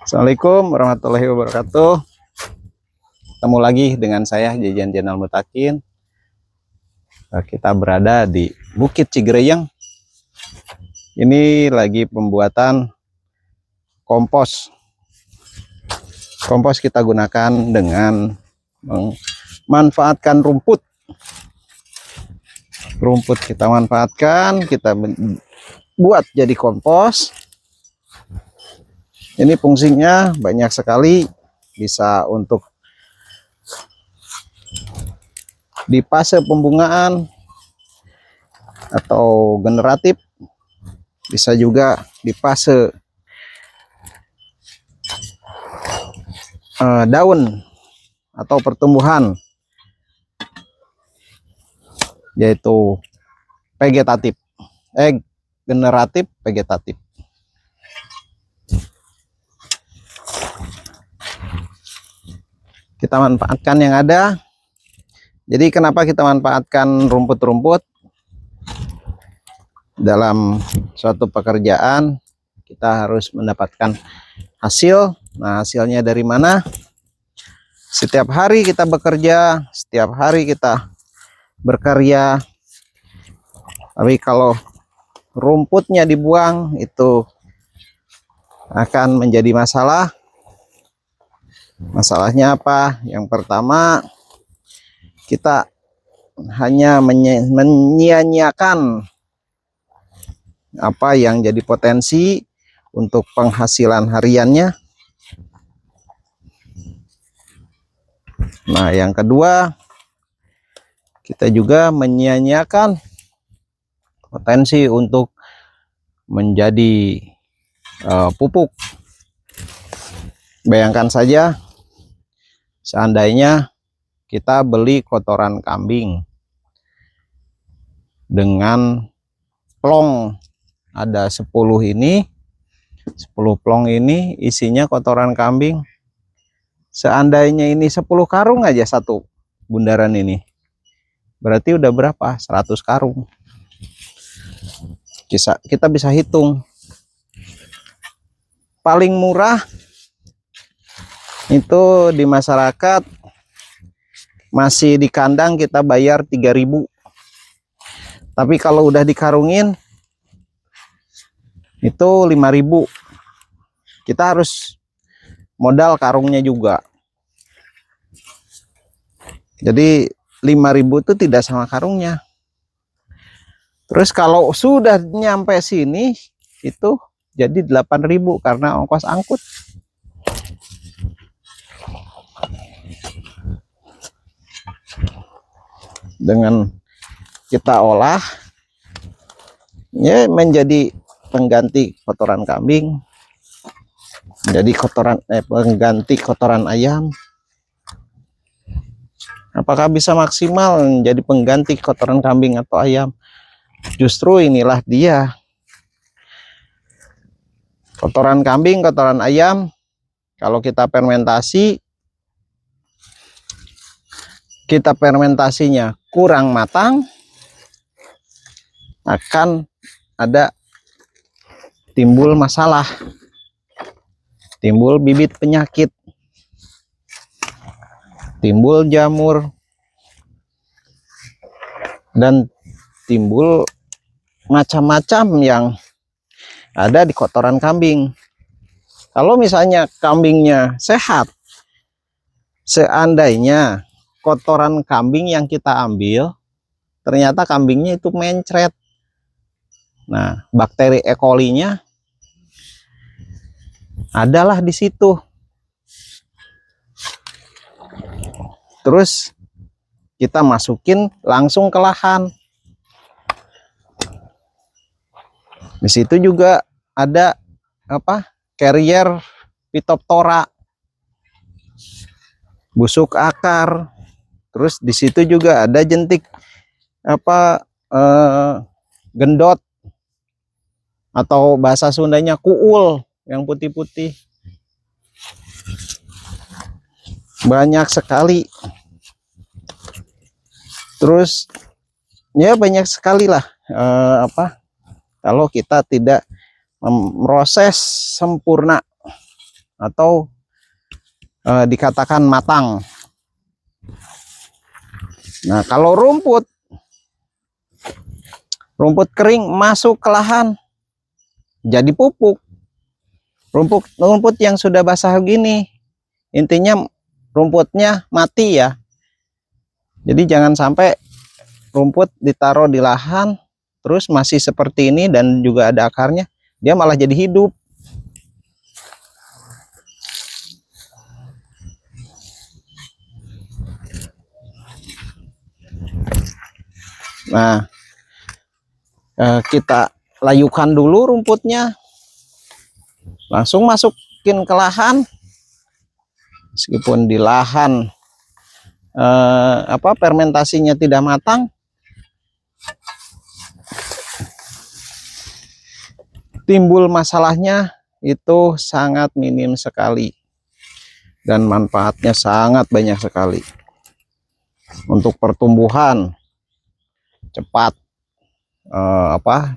Assalamualaikum warahmatullahi wabarakatuh. Ketemu lagi dengan saya Jajan Jenal Mutakin. Kita berada di Bukit Cigereyang. Ini lagi pembuatan kompos. Kompos kita gunakan dengan memanfaatkan rumput. Rumput kita manfaatkan, kita buat jadi kompos. Ini fungsinya banyak sekali, bisa untuk di fase pembungaan atau generatif, bisa juga di fase daun atau pertumbuhan, yaitu vegetatif, generatif vegetatif. Kita manfaatkan yang ada. Jadi kenapa kita manfaatkan rumput-rumput dalam suatu pekerjaan? Kita harus mendapatkan hasil. Nah, hasilnya dari mana? Setiap hari kita bekerja, setiap hari kita berkarya. Tapi kalau rumputnya dibuang, itu akan menjadi masalah. Masalahnya apa? Yang pertama, kita hanya menyia-nyiakan apa yang jadi potensi untuk penghasilan hariannya. Nah, yang kedua, kita juga menyia-nyiakan potensi untuk menjadi pupuk. Bayangkan saja, seandainya kita beli kotoran kambing dengan plong, ada 10 ini, 10 plong ini isinya kotoran kambing. Seandainya ini 10 karung aja satu bundaran ini, berarti udah berapa? 100 karung. Kita bisa hitung. Paling murah itu di masyarakat, masih di kandang kita bayar 3.000. Tapi kalau udah dikarungin itu 5.000. Kita harus modal karungnya juga. Jadi 5.000 itu tidak sama karungnya. Terus kalau sudah nyampe sini itu jadi 8.000 karena ongkos angkut. Dengan kita olah, ya, menjadi pengganti kotoran kambing, menjadi pengganti kotoran ayam. Apakah bisa maksimal menjadi pengganti kotoran kambing atau ayam? Justru inilah dia. Kotoran kambing, kotoran ayam, kalau kita fermentasinya kurang matang, akan ada timbul masalah, timbul bibit penyakit, timbul jamur, dan timbul macam-macam yang ada di kotoran kambing. Kalau misalnya kambingnya sehat, seandainya kotoran kambing yang kita ambil ternyata kambingnya itu mencret, nah bakteri E. coli-nya adalah di situ. Terus kita masukin langsung ke lahan. Di situ juga ada carrier Phytophthora, busuk akar. Terus di situ juga ada jentik gendot, atau bahasa Sundanya kuul, yang putih-putih. Banyak sekali. Terus ya banyak sekali lah kalau kita tidak memproses sempurna atau dikatakan matang. Nah, kalau rumput kering masuk ke lahan jadi pupuk. Rumput yang sudah basah gini, intinya rumputnya mati ya. Jadi jangan sampai rumput ditaruh di lahan terus masih seperti ini dan juga ada akarnya, dia malah jadi hidup. Nah, kita layukan dulu rumputnya, langsung masukin ke lahan. Meskipun di lahan fermentasinya tidak matang, timbul masalahnya itu sangat minim sekali dan manfaatnya sangat banyak sekali. Untuk pertumbuhan cepat,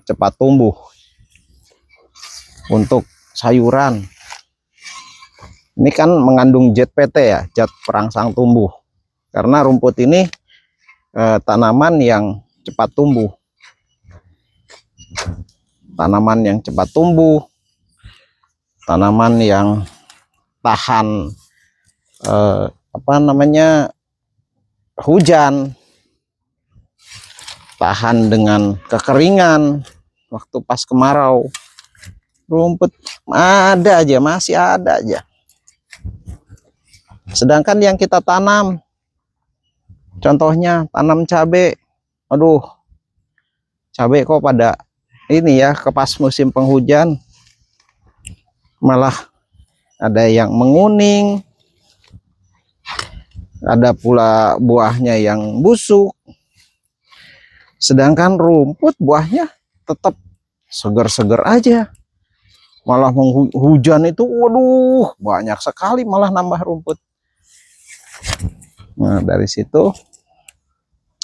cepat tumbuh. Untuk sayuran, ini kan mengandung ZPT ya, zat perangsang tumbuh. Karena rumput ini tanaman yang cepat tumbuh. Tanaman yang cepat tumbuh, tanaman yang tahan hujan, tahan dengan kekeringan waktu pas kemarau. Rumput ada aja, masih ada aja. Sedangkan yang kita tanam, contohnya tanam cabai, aduh, cabai kok pada ini ya, ke pas musim penghujan malah ada yang menguning, ada pula buahnya yang busuk. Sedangkan rumput buahnya tetap seger-seger aja. Malah hujan itu, waduh, banyak sekali malah nambah rumput. Nah, dari situ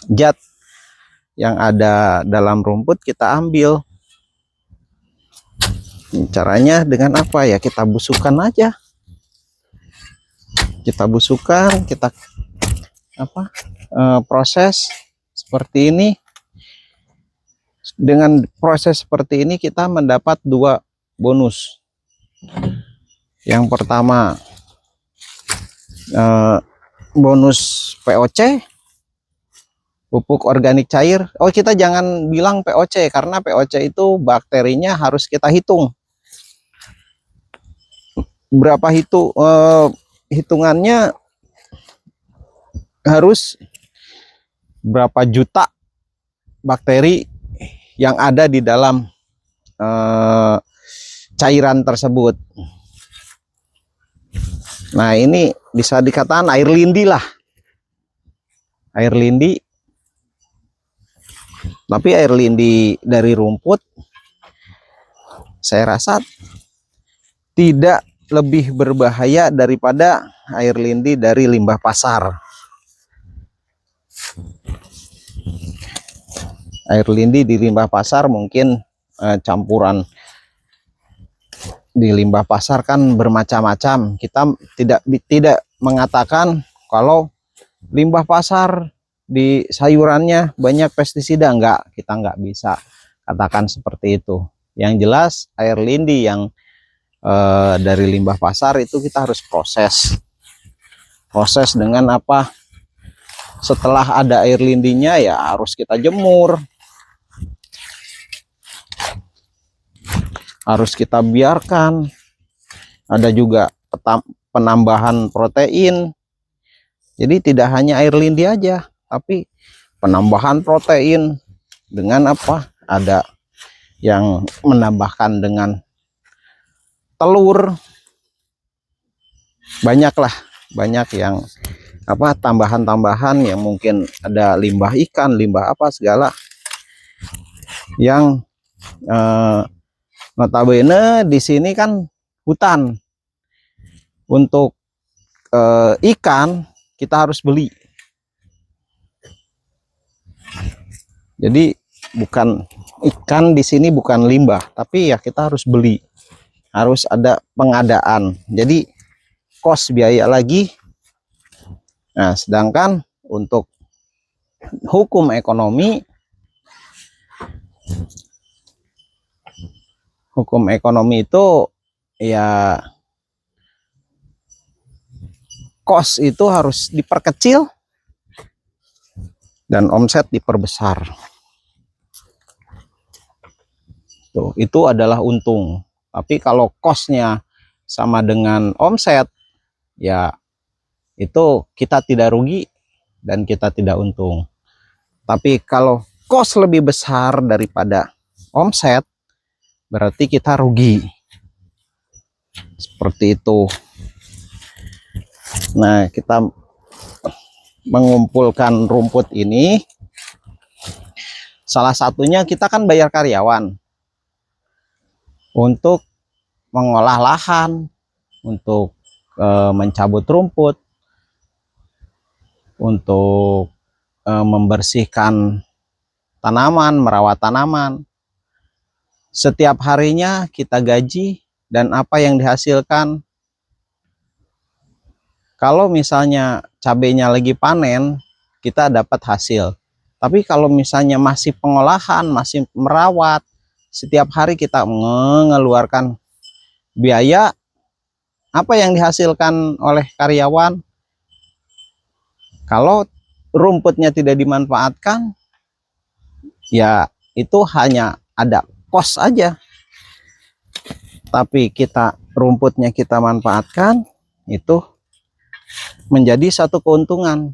zat yang ada dalam rumput kita ambil. Caranya dengan apa ya? Kita busukkan aja. Kita busukkan, kita proses seperti ini. Dengan proses seperti ini kita mendapat 2 bonus. Yang pertama bonus POC, pupuk organik cair. Oh, kita jangan bilang POC karena POC itu bakterinya harus kita hitung. Berapa hitungannya harus berapa juta bakteri yang ada di dalam cairan tersebut. Nah, ini bisa dikatakan air lindi lah. Air lindi. Tapi air lindi dari rumput saya rasa tidak lebih berbahaya daripada air lindi dari limbah pasar. Air lindi di limbah pasar mungkin campuran di limbah pasar kan bermacam-macam. Kita tidak mengatakan kalau limbah pasar di sayurannya banyak pestisida, enggak, kita enggak bisa katakan seperti itu. Yang jelas air lindi yang dari limbah pasar itu kita harus proses dengan apa? Setelah ada air lindinya ya harus kita jemur, harus kita biarkan. Ada juga penambahan protein. Jadi tidak hanya air lindi aja, tapi penambahan protein dengan apa? Ada yang menambahkan dengan telur. Banyak yang tambahan-tambahan yang mungkin ada limbah ikan, limbah apa segala yang notabene di sini kan hutan. Untuk ikan kita harus beli. Jadi bukan ikan di sini bukan limbah, tapi ya kita harus beli. harus ada pengadaan. Jadi kos biaya lagi. Nah, sedangkan untuk hukum ekonomi itu ya kos itu harus diperkecil dan omset diperbesar. Tuh, itu adalah untung. Tapi kalau kosnya sama dengan omset, ya itu kita tidak rugi dan kita tidak untung. Tapi kalau kos lebih besar daripada omset, berarti kita rugi. Seperti itu. Nah, kita mengumpulkan rumput ini, salah satunya kita kan bayar karyawan untuk mengolah lahan, untuk mencabut rumput, untuk membersihkan tanaman, merawat tanaman. Setiap harinya kita gaji, dan apa yang dihasilkan, kalau misalnya cabenya lagi panen, kita dapat hasil. Tapi kalau misalnya masih pengolahan, masih merawat, setiap hari kita mengeluarkan biaya, apa yang dihasilkan oleh karyawan? Kalau rumputnya tidak dimanfaatkan, ya itu hanya ada kos aja. Tapi kita rumputnya kita manfaatkan, itu menjadi satu keuntungan.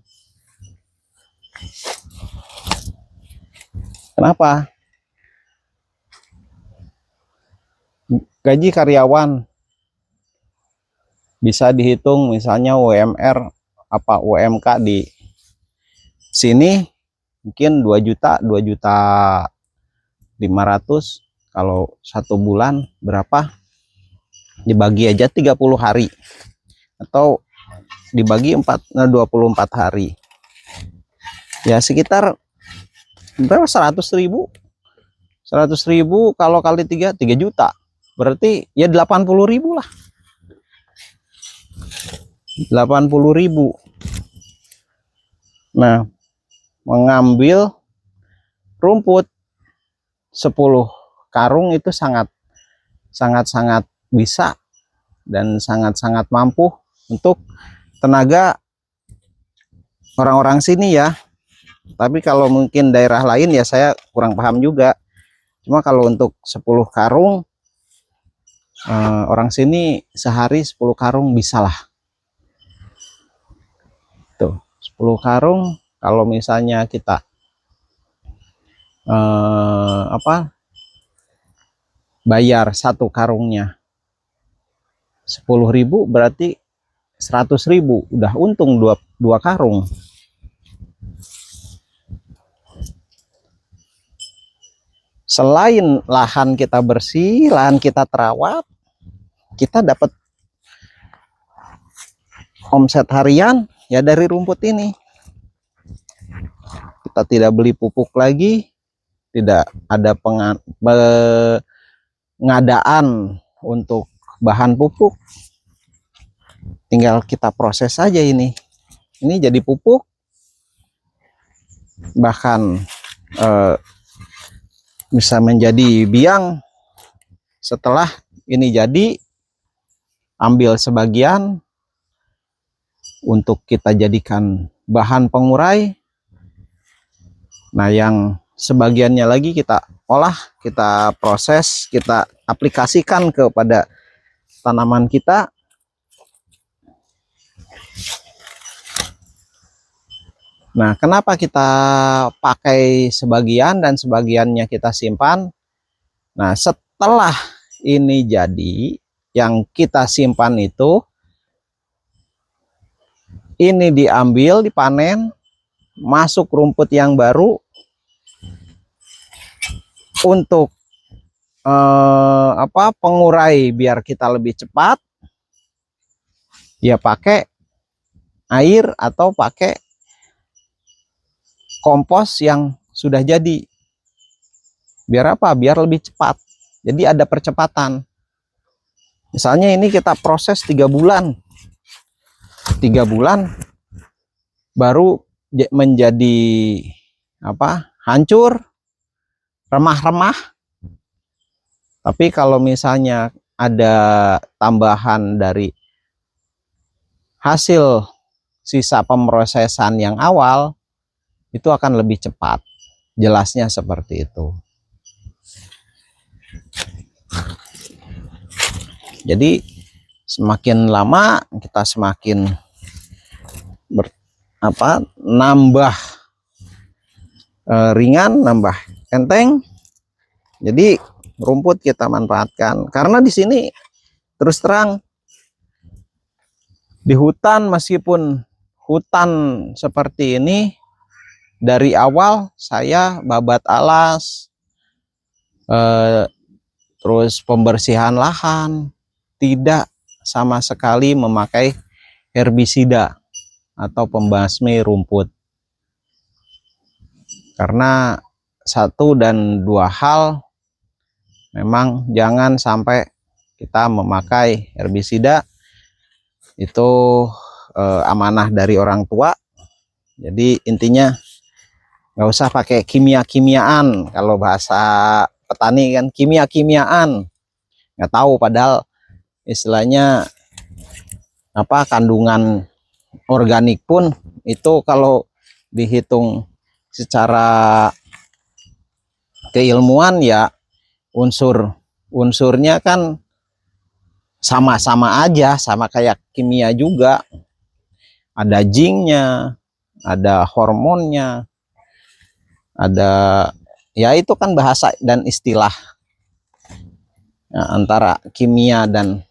Kenapa? Gaji karyawan bisa dihitung, misalnya UMR apa UMK di sini mungkin 2 juta, 2.500.000. Kalau 1 bulan berapa? Dibagi aja 30 hari atau dibagi 24 hari, ya sekitar berapa? 100.000. 100.000 kalau kali 3 juta, berarti ya 80.000 lah. 80.000. Nah, mengambil rumput 10 karung itu sangat bisa dan sangat mampu untuk tenaga orang-orang sini ya. Tapi kalau mungkin daerah lain ya saya kurang paham juga. Cuma kalau untuk 10 karung, orang sini sehari 10 karung bisa lah. Tuh, 10 karung kalau misalnya kita bayar 1 karungnya 10.000, berarti 100.000, udah untung 2 karung. Selain lahan kita bersih, lahan kita terawat, kita dapat omset harian ya dari rumput ini. Kita tidak beli pupuk lagi, tidak ada pengadaan untuk bahan pupuk, tinggal kita proses saja ini jadi pupuk. Bahkan bisa menjadi biang. Setelah ini jadi, ambil sebagian untuk kita jadikan bahan pengurai. Nah, yang sebagiannya lagi kita olah, kita proses, kita aplikasikan kepada tanaman kita. Nah, kenapa kita pakai sebagian dan sebagiannya kita simpan? Nah, setelah ini jadi, yang kita simpan itu, ini diambil, dipanen, masuk rumput yang baru. Untuk pengurai biar kita lebih cepat, ya pakai air atau pakai kompos yang sudah jadi. Biar apa? Biar lebih cepat. Jadi ada percepatan. Misalnya ini kita proses 3 bulan, 3 bulan baru menjadi apa, hancur, remah-remah. Tapi kalau misalnya ada tambahan dari hasil sisa pemrosesan yang awal, itu akan lebih cepat. Jelasnya seperti itu. Jadi semakin lama kita semakin nambah ringan, nambah enteng. Jadi rumput kita manfaatkan, karena di sini terus terang di hutan, meskipun hutan seperti ini, dari awal saya babat alas, terus pembersihan lahan, tidak sama sekali memakai herbisida atau pembasmi rumput. Karena 1 dan 2 hal, memang jangan sampai kita memakai herbisida. Itu amanah dari orang tua. Jadi intinya nggak usah pakai kimia-kimiaan. Kalau bahasa petani kan kimia-kimiaan, nggak tahu padahal istilahnya apa, kandungan organik pun itu kalau dihitung secara keilmuan ya unsurnya kan sama-sama aja, sama kayak kimia juga. Ada zincnya, ada hormonnya, ada, ya itu kan bahasa dan istilah. Nah, antara kimia dan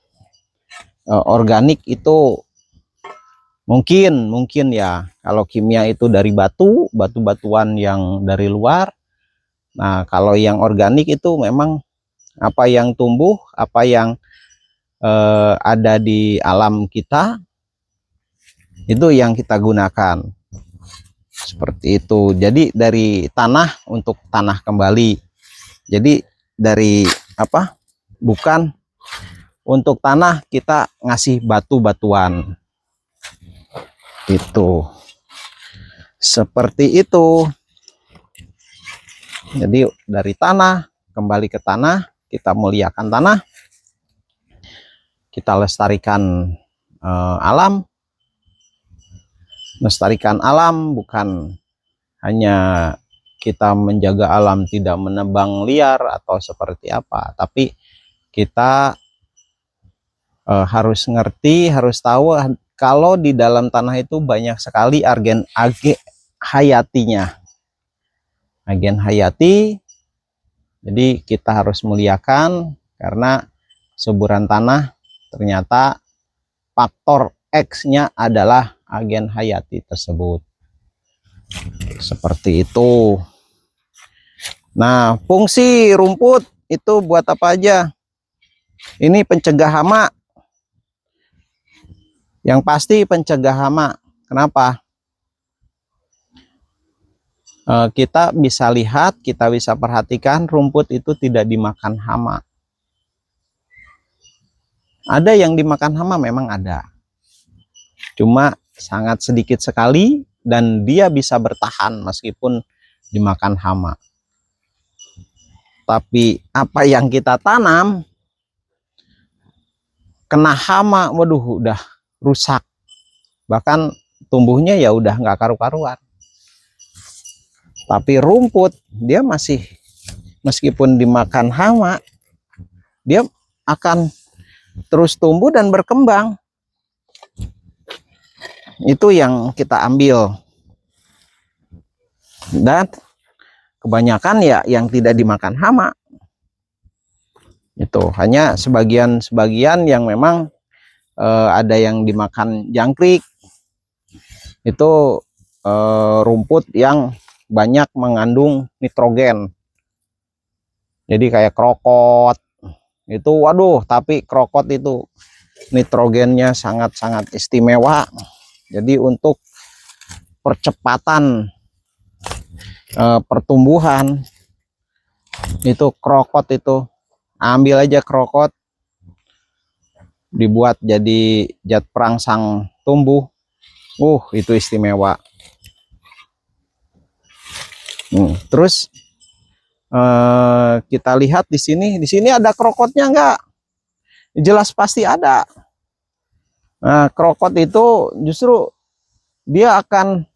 organik itu mungkin ya, kalau kimia itu dari batu-batuan yang dari luar. Nah, kalau yang organik itu memang apa yang tumbuh, apa yang ada di alam kita, itu yang kita gunakan. Seperti itu. Jadi dari tanah untuk tanah kembali. Jadi dari apa? Bukan untuk tanah kita ngasih batu-batuan. Itu. Seperti itu. Jadi dari tanah kembali ke tanah, kita muliakan tanah. Kita lestarikan alam. Melestarikan alam bukan hanya kita menjaga alam tidak menebang liar atau seperti apa, tapi kita harus ngerti, harus tahu kalau di dalam tanah itu banyak sekali agen hayatinya, agen hayati. Jadi kita harus muliakan, karena suburan tanah ternyata faktor X-nya adalah agen hayati tersebut. Seperti itu. Nah, fungsi rumput itu buat apa aja? Ini pencegah hama. Yang pasti pencegah hama. Kenapa? Kita bisa lihat, kita bisa perhatikan rumput itu tidak dimakan hama. Ada yang dimakan hama, memang ada. Cuma sangat sedikit sekali, dan dia bisa bertahan meskipun dimakan hama. Tapi apa yang kita tanam kena hama, waduh, udah rusak. Bahkan tumbuhnya ya udah nggak karu-karuan. Tapi rumput dia masih, meskipun dimakan hama, dia akan terus tumbuh dan berkembang. Itu yang kita ambil. Dan kebanyakan ya yang tidak dimakan hama. Itu hanya sebagian yang memang ada yang dimakan jangkrik. Itu rumput yang banyak mengandung nitrogen. Jadi kayak krokot. Itu waduh, tapi krokot itu nitrogennya sangat-sangat istimewa. Jadi untuk percepatan pertumbuhan itu krokot, itu ambil aja krokot, dibuat jadi zat perangsang tumbuh. Itu istimewa. Terus kita lihat di sini. Di sini ada krokotnya enggak? Jelas pasti ada. Nah, krokot itu justru dia akan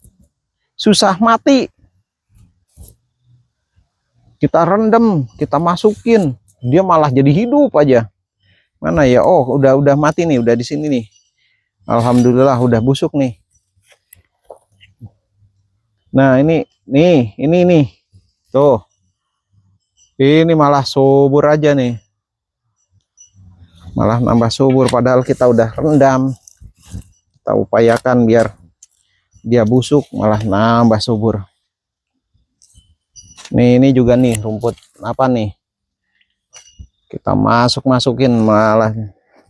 susah mati. Kita rendam, kita masukin, dia malah jadi hidup aja. Mana ya? Oh, udah mati nih, udah di sini nih. Alhamdulillah udah busuk nih. Nah, ini nih. Tuh. Ini malah subur aja nih. Malah nambah subur padahal kita udah rendam. Kita upayakan biar dia busuk, malah nambah subur. Nih, ini juga nih rumput apa nih? Kita masukin malah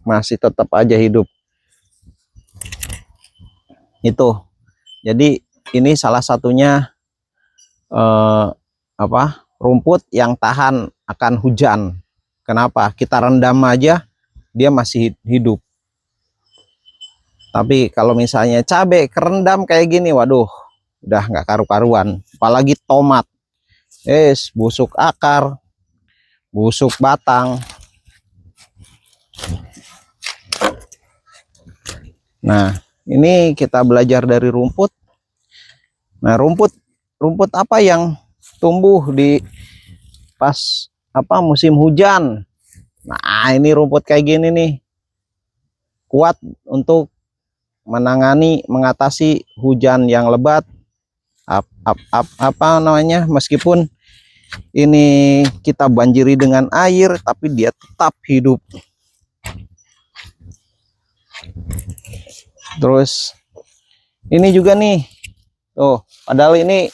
masih tetap aja hidup. Itu. Jadi ini salah satunya rumput yang tahan akan hujan. Kenapa? Kita rendam aja dia masih hidup. Tapi kalau misalnya cabai kerendam kayak gini, waduh, udah nggak karu-karuan. Apalagi tomat. Busuk akar, busuk batang. Nah, ini kita belajar dari rumput. Nah, rumput apa yang tumbuh di pas musim hujan. Nah, ini rumput kayak gini nih. Kuat untuk mengatasi hujan yang lebat. Meskipun ini kita banjiri dengan air, tapi dia tetap hidup. Terus ini juga nih, tuh, padahal ini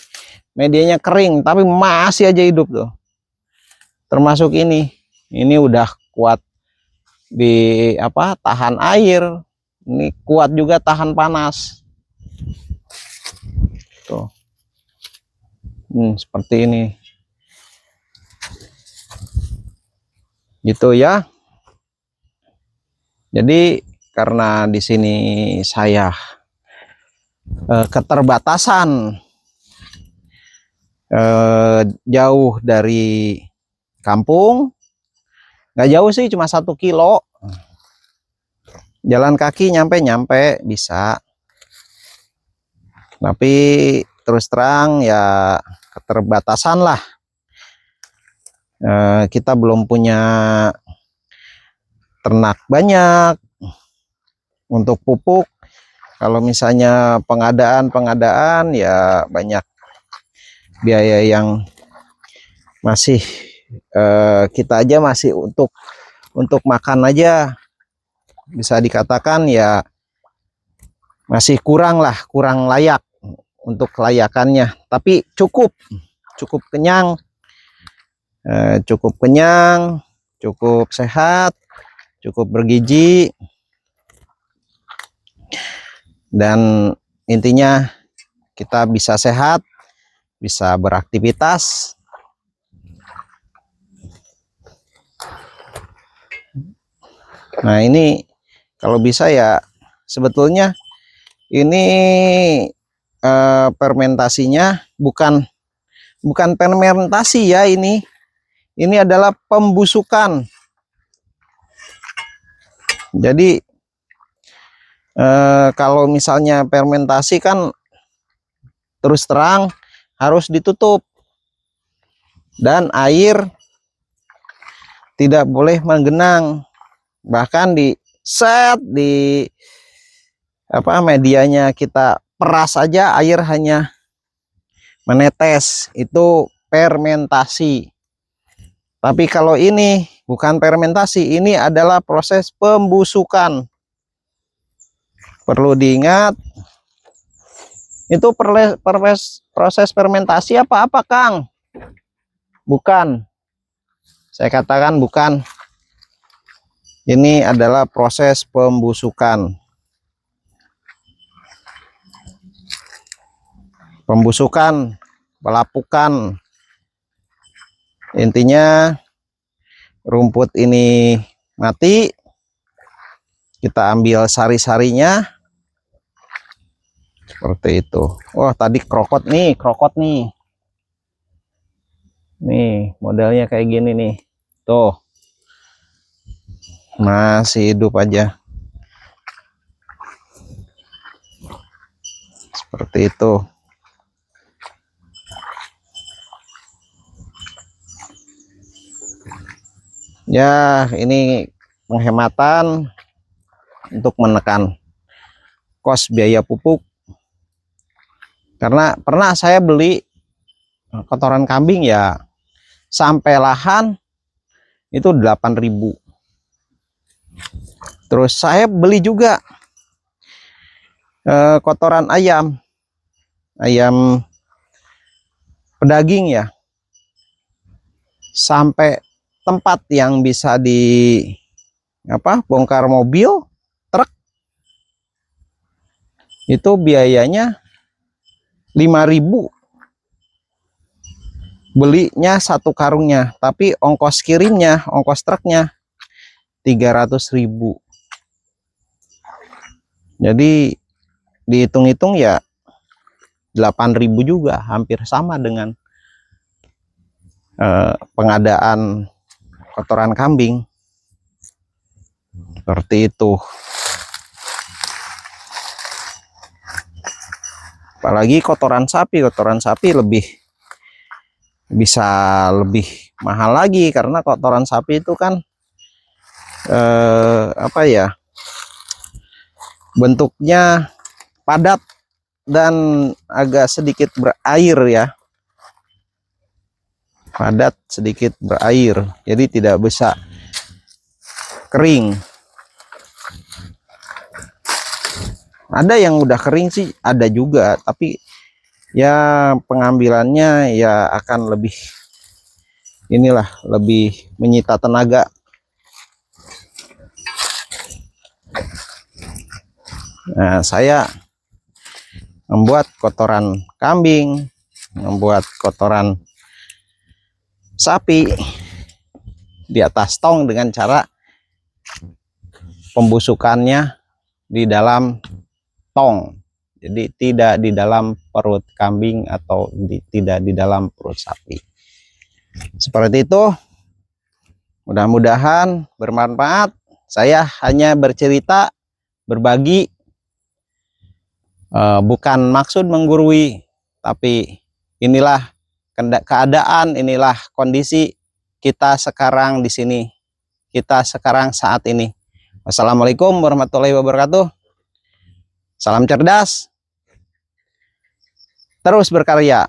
medianya kering, tapi masih aja hidup tuh. Termasuk ini udah kuat di tahan air, ini kuat juga tahan panas. Tuh, seperti ini. Gitu ya. Jadi karena di sini saya keterbatasan jauh dari kampung, nggak jauh sih, cuma 1 kilo. Jalan kaki nyampe bisa. Tapi terus terang ya keterbatasan lah. Kita belum punya ternak banyak untuk pupuk. Kalau misalnya pengadaan ya banyak biaya yang masih kita aja masih untuk makan aja bisa dikatakan ya masih kurang layak untuk kelayakannya. Tapi cukup kenyang. Cukup sehat, cukup bergizi, dan intinya kita bisa sehat, bisa beraktivitas. Nah, ini kalau bisa ya sebetulnya ini fermentasinya bukan fermentasi ya, ini adalah pembusukan. Jadi kalau misalnya fermentasi kan terus terang harus ditutup dan air tidak boleh menggenang, bahkan di medianya kita peras saja air hanya menetes, itu fermentasi. Tapi kalau ini bukan fermentasi, ini adalah proses pembusukan. Perlu diingat, itu proses fermentasi apa Kang? Bukan. Saya katakan bukan. Ini adalah proses pembusukan. Pembusukan, pelapukan. Intinya rumput ini mati, Kita ambil sari-sarinya seperti itu. Wah, tadi krokot nih, nih modelnya kayak gini nih, tuh masih hidup aja seperti itu. Ya, ini penghematan untuk menekan kos biaya pupuk, karena pernah saya beli kotoran kambing ya sampai lahan itu 8.000. Terus saya beli juga kotoran ayam pedaging ya, sampai tempat yang bisa di bongkar mobil truk itu biayanya 5.000 belinya satu karungnya, tapi ongkos kirimnya, ongkos truknya 300.000. Jadi dihitung-hitung ya 8.000 juga, hampir sama dengan pengadaan kotoran kambing. Seperti itu. Apalagi kotoran sapi lebih bisa lebih mahal lagi, karena kotoran sapi itu kan bentuknya padat dan agak sedikit berair ya, padat sedikit berair, jadi tidak bisa kering. Ada yang udah kering sih, ada juga, tapi ya pengambilannya ya akan lebih lebih menyita tenaga. Nah, saya membuat kotoran kambing, membuat kotoran sapi di atas tong dengan cara pembusukannya di dalam tong, jadi tidak di dalam perut kambing atau tidak di dalam perut sapi. Seperti itu. Mudah-mudahan bermanfaat. Saya hanya bercerita, berbagi, bukan maksud menggurui, tapi inilah keadaan, inilah kondisi kita sekarang di sini, kita sekarang saat ini. Wassalamualaikum warahmatullahi wabarakatuh. Salam cerdas, terus berkarya.